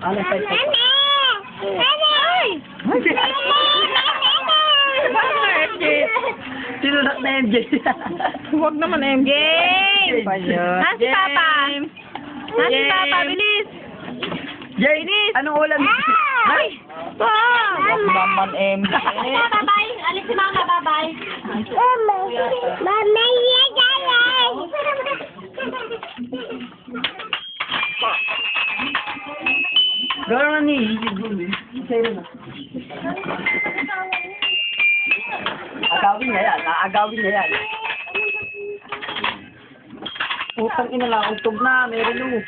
Ano pa ito? Ay! Sinunak na MJ. Huwag naman, MJ! Nasi Papa! Nasi Papa, bilis! Jay, anong ulam? Ay! Pa! Huwag naman MJ. Bye-bye. Alis si Mama, bye-bye. Gano'n ni. Sa'yo na. Agawin niya yan. Agawin niya yan. Utang ina lang. Utog na. Meron mo.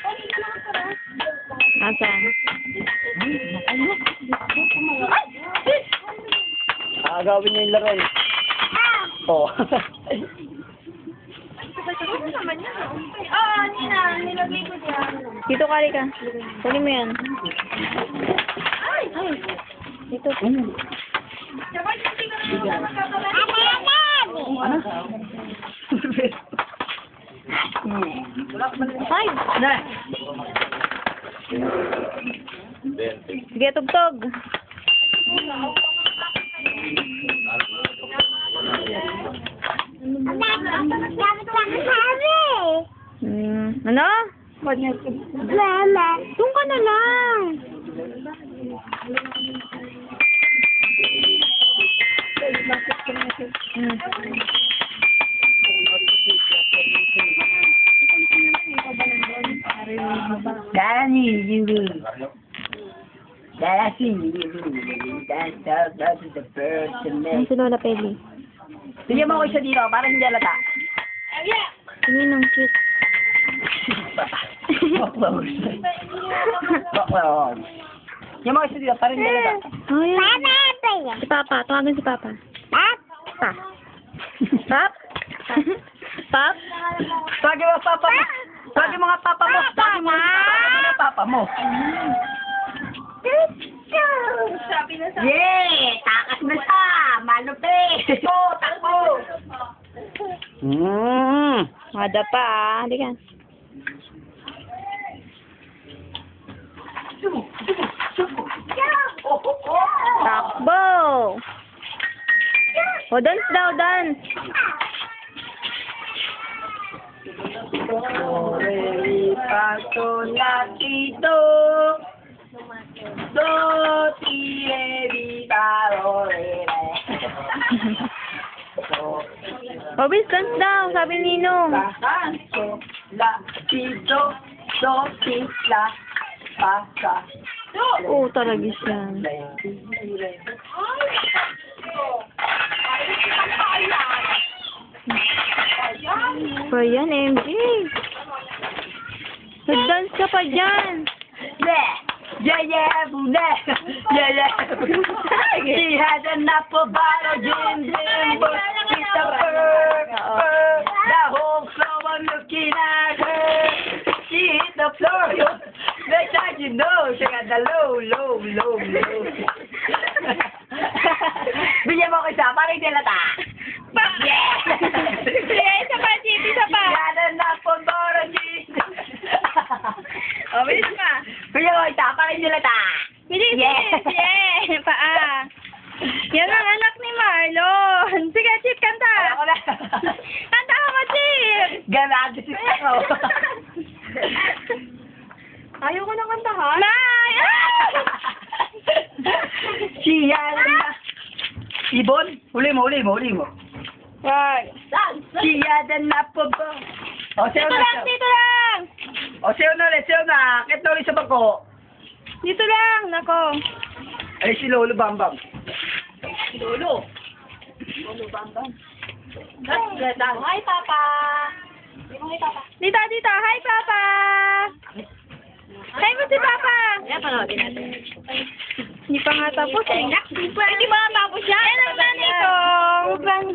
Asan? Agawin niya yung laro. Oo. Nina, nilagay ko dyan. Dito ka, Rika. Kunin mo yan. Ay! Dito. Ano? Ay! Na. Sige, tugtog. Ano? Mama. Doon ka na lang. Danny, you lose. That's the first to Ano make. si Lola Peli? Bigyan mo ako isa dito para hindi alata. Tingin ng cute. Baklawos. Baklawos. Bigyan mo ako isa dito para hindi alata. Oh, yan. Si Papa. Tawagan si Papa. Pap? Pap? Pap? Tawagin mo papa mo. Tawagin mga papa mo. Tawagin mo mga papa mo. Yeah! Takas na siya! Malupit! Takbo! Mada pa ah. Halika. Takbo! O, dance daw, dance. Paso latito do ti evitaro O, bis, dance daw, sabi ni Ninong. Paso latito do ti la pasa. Oo, talaga siya. Pa yan, MJ. Nag-dance ka pa dyan. Yeah, bule. Yeah. She has an apple bottle, gin, but it's a bird. The whole floor looking at her. She hit the floor. Next time you know, she got the low. Bigyan mo ko isa, parang hindi lata. Yeah! Isa pa, Chief, isa pa. She had an apple bottle, gin. O, bilis pa. Bigyan mo isa, parang hindi lata. Bilis, yeah. Paa. Yan ang anak ni Marlon. Sige, Chief, kanta. Ako na. Kanta ka mo, Chief. Ganado si Tao. Ayaw ko na kantahan. Nay! Siya na. Ibon, huli mo. Wag. Siya na po ba? O, sayo Dito na. lang, dito lang. O, sayo na. Akit na ulit sa bako. Dito lang, nako. Ay, si Lolo Bambam. Lolo Bambam. Hi, Papa. Dito. Hi, Papa. Hi mo si Papa. Kaya panoodin natin. Hindi pa nga tapos eh. Hindi ba natapos yan? Yan ang nanay ko. Huwag lang.